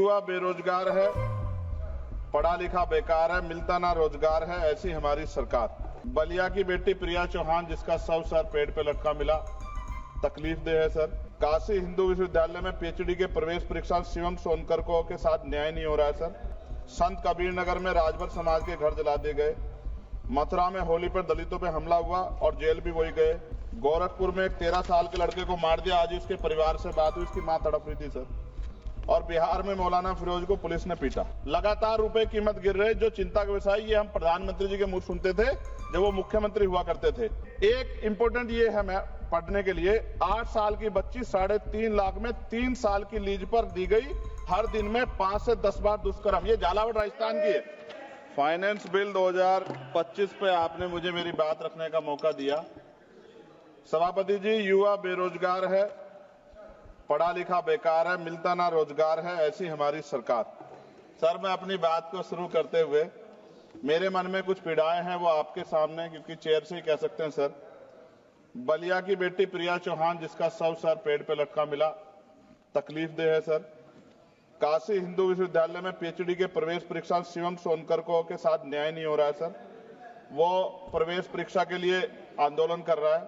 युवा बेरोजगार है, पढ़ा लिखा बेकार है, मिलता ना रोजगार है, ऐसी हमारी सरकार। बलिया की बेटी प्रिया चौहान जिसका शव सर पेड़ पे लटका मिला, तकलीफ दे है सर। काशी हिंदू विश्वविद्यालय में पीएचडी के प्रवेश परीक्षा शिवम सोनकर को के साथ न्याय नहीं हो रहा है सर। संत कबीर नगर में राजभर समाज के घर जला दिए गए। मथुरा में होली पर दलितों पे हमला हुआ और जेल भी वही गए। गोरखपुर में एक 13 साल के लड़के को मार दिया, आज उसके परिवार से बात हुई, उसकी मां तड़प रही थी सर। और बिहार में मौलाना फिरोज को पुलिस ने पीटा। लगातार रुपए कीमत गिर रहे, जो चिंता का विषय, ये हम प्रधानमंत्री जी के मुंह सुनते थे जब वो मुख्यमंत्री हुआ करते थे। एक इंपॉर्टेंट ये है मैं पढ़ने के लिए, 8 साल की बच्ची 3.5 लाख में 3 साल की लीज पर दी गई, हर दिन में 5 से 10 बार दुष्कर्म। ये झालावाड़ राजस्थान की है। फाइनेंस बिल 2025 पे आपने मुझे मेरी बात रखने का मौका दिया। सभापति जी, युवा बेरोजगार है, पढ़ा लिखा बेकार है, मिलता ना रोजगार है, ऐसी हमारी सरकार। सर, मैं अपनी बात को शुरू करते हुए, मेरे मन में कुछ पीड़ाएं हैं, वो आपके सामने क्योंकि चेयर से ही कह सकते हैं सर। बलिया की बेटी प्रिया चौहान जिसका शव सर पेड़ पे लटका मिला, तकलीफ दे है सर। काशी हिंदू विश्वविद्यालय में पीएचडी के प्रवेश परीक्षा शिवम सोनकर को के साथ न्याय नहीं हो रहा है सर। वो प्रवेश परीक्षा के लिए आंदोलन कर रहा है।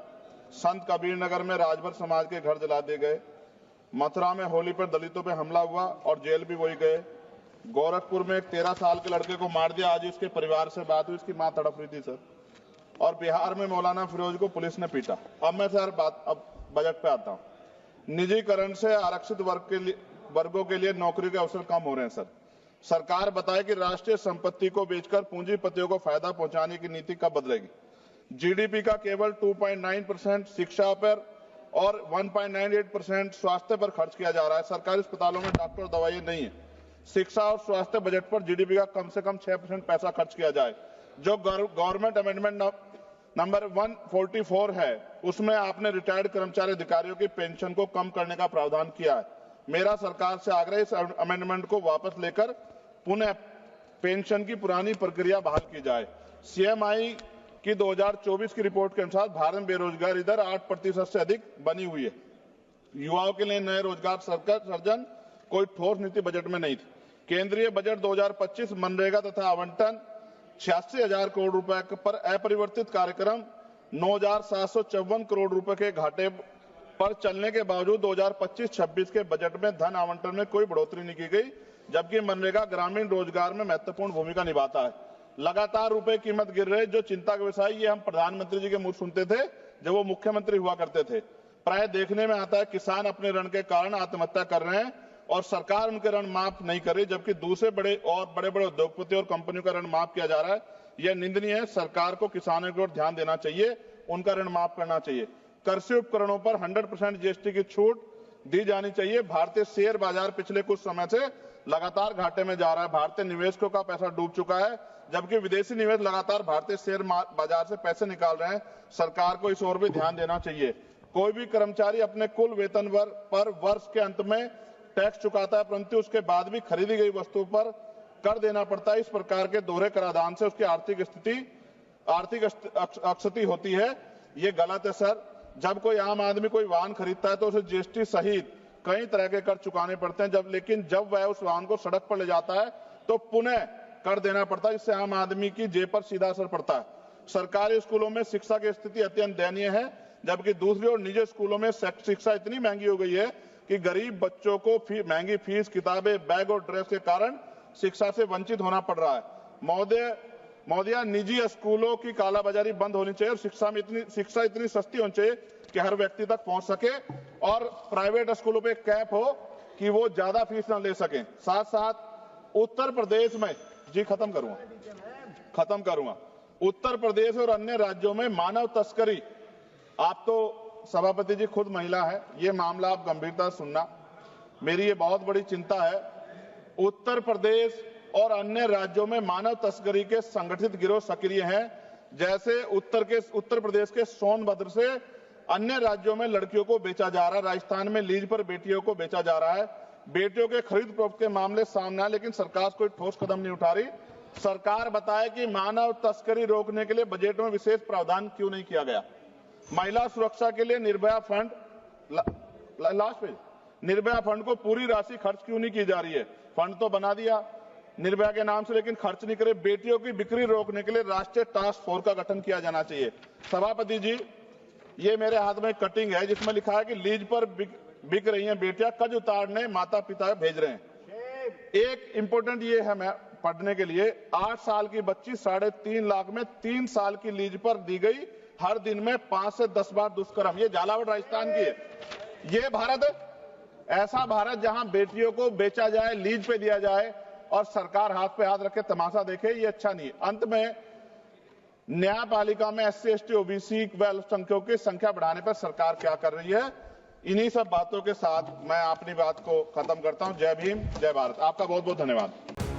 संत कबीर नगर में राजभर समाज के घर जला दिए गए। मथुरा में होली पर दलितों पे हमला हुआ और जेल भी वही गए। गोरखपुर में एक 13 साल के लड़के को मार दिया, आज उसके परिवार से बात हुई, उसकी मां तड़प रही थी सर। और बिहार में मौलाना फिरोज को पुलिस ने पीटा। अब मैं सर अब बजट पे आता हूं। निजीकरण से आरक्षित वर्गों के लिए नौकरी के अवसर कम हो रहे हैं सर। सरकार बताए कि राष्ट्रीय संपत्ति को बेचकर पूंजीपतियों को फायदा पहुंचाने की नीति कब बदलेगी। जीडीपी का केवल 2.9% शिक्षा पर और 1.98% स्वास्थ्य पर खर्च किया जा रहा है। सरकारी अस्पतालों में डॉक्टर और दवाइयां नहीं है। शिक्षा और स्वास्थ्य बजट पर जीडीपी का कम से कम 6% पैसा खर्च किया जाए। जो गवर्नमेंट अमेंडमेंट नंबर 144 है, उसमें आपने रिटायर्ड कर्मचारी अधिकारियों की पेंशन को कम करने का प्रावधान किया है। मेरा सरकार से आग्रह, इस अमेंडमेंट को वापस लेकर पुनः पेंशन की पुरानी प्रक्रिया बहाल की जाए। सीएमआई की 2024 की रिपोर्ट के अनुसार भारत में बेरोजगारी दर 8% से अधिक बनी हुई है। युवाओं के लिए नए रोजगार सृजन कोई ठोस नीति बजट में नहीं थी। केंद्रीय बजट 2025 मनरेगा तथा आवंटन 86,000 करोड़ रुपए पर अपरिवर्तित कार्यक्रम 9,754 करोड़ रुपए के घाटे पर चलने के बावजूद 2025-26 के बजट में धन आवंटन में कोई बढ़ोतरी नहीं की गई, जबकि मनरेगा ग्रामीण रोजगार में महत्वपूर्ण भूमिका निभाता है। लगातार रुपए कीमत गिर रहे, जो चिंता का विषय, ये हम प्रधानमंत्री जी के मुंह सुनते थे जब वो मुख्यमंत्री हुआ करते थे। प्राय देखने में आता है किसान अपने ऋण के कारण आत्महत्या कर रहे हैं और सरकार उनके ऋण माफ नहीं कर रही, जबकि दूसरे बड़े उद्योगपति और कंपनियों का ऋण माफ किया जा रहा है। यह निंदनीय है। सरकार को किसानों की ओर ध्यान देना चाहिए, उनका ऋण माफ करना चाहिए। कृषि उपकरणों पर 100% जीएसटी की छूट दी जानी चाहिए। भारतीय शेयर बाजार पिछले कुछ समय से लगातार घाटे में जा रहा है। भारतीय निवेशकों का पैसा डूब चुका है, जबकि विदेशी निवेश लगातार भारतीय शेयर बाजार से पैसे निकाल रहे हैं। सरकार को इस ओर भी ध्यान देना चाहिए। कोई भी कर्मचारी अपने कुल वेतन पर वर्ष के अंत में टैक्स चुकाता है, परंतु उसके बाद भी खरीदी गई वस्तु पर कर देना पड़ता है। इस प्रकार के दोहरे कराधान से उसकी आर्थिक अक्षति होती है। ये गलत है सर। जब कोई आम आदमी कोई वाहन खरीदता है तो उसे जीएसटी सहित कई तरह के कर चुकाने पड़ते हैं, लेकिन जब वह उस वाहन को सड़क पर ले जाता है तो पुनः कर देना पड़ता है, जिससे आम आदमी की जेब पर सीधा असर पड़ता है। सरकारी स्कूलों में शिक्षा की स्थिति अत्यंत दयनीय है, जबकि दूसरी ओर निजी स्कूलों में शिक्षा इतनी महंगी हो गई है कि गरीब बच्चों को महंगी फीस, किताबें, बैग और ड्रेस के कारण शिक्षा से वंचित होना पड़ रहा है। महोदया, निजी स्कूलों की कालाबाजारी बंद होनी चाहिए और शिक्षा इतनी सस्ती होनी चाहिए कि हर व्यक्ति तक पहुंच सके, और प्राइवेट स्कूलों पे कैप हो कि वो ज्यादा फीस न ले सकें। साथ साथ उत्तर प्रदेश में, जी खत्म करूंगा, उत्तर प्रदेश और अन्य राज्यों में मानव तस्करी, आप तो सभापति जी खुद महिला है, ये मामला आप गंभीरता से सुनना, मेरी ये बहुत बड़ी चिंता है। उत्तर प्रदेश और अन्य राज्यों में मानव तस्करी के संगठित गिरोह सक्रिय हैं। जैसे उत्तर प्रदेश के सोनभद्र से अन्य राज्यों में लड़कियों को बेचा जा रहा है। राजस्थान में लीज पर बेटियों को बेचा जा रहा है। बेटियों के खरीद फरोख्त के मामले सामने आए, लेकिन सरकार कोई ठोस कदम नहीं उठा रही। सरकार बताए कि मानव तस्करी रोकने के लिए बजट में विशेष प्रावधान क्यों नहीं किया गया। महिला सुरक्षा के लिए Nirbhaya fund, last page, Nirbhaya fund को पूरी राशि खर्च क्यों नहीं की जा रही है। फंड तो बना दिया निर्भया के नाम से, लेकिन खर्च नहीं करे। बेटियों की बिक्री रोकने के लिए राष्ट्रीय टास्क फोर्स का गठन किया जाना चाहिए। सभापति जी, ये मेरे हाथ में कटिंग है जिसमें लिखा है कि लीज पर बिक रही हैं बेटियां, कर्ज उतारने माता पिता भेज रहे हैं। एक इंपोर्टेंट ये है मैं पढ़ने के लिए, 8 साल की बच्ची 3.5 लाख में 3 साल की लीज पर दी गई, हर दिन में 5 से 10 बार दुष्कर्म। ये झालावाड़ राजस्थान की है। ये भारत है? ऐसा भारत जहां बेटियों को बेचा जाए, लीज पे दिया जाए और सरकार हाथ पे हाथ रखे तमाशा देखे, ये अच्छा नहीं है। अंत में न्यायपालिका में SC, ST, OBC व अल्पसंख्यकों की संख्या बढ़ाने पर सरकार क्या कर रही है? इन्हीं सब बातों के साथ मैं अपनी बात को खत्म करता हूं। जय भीम, जय भारत। आपका बहुत बहुत धन्यवाद।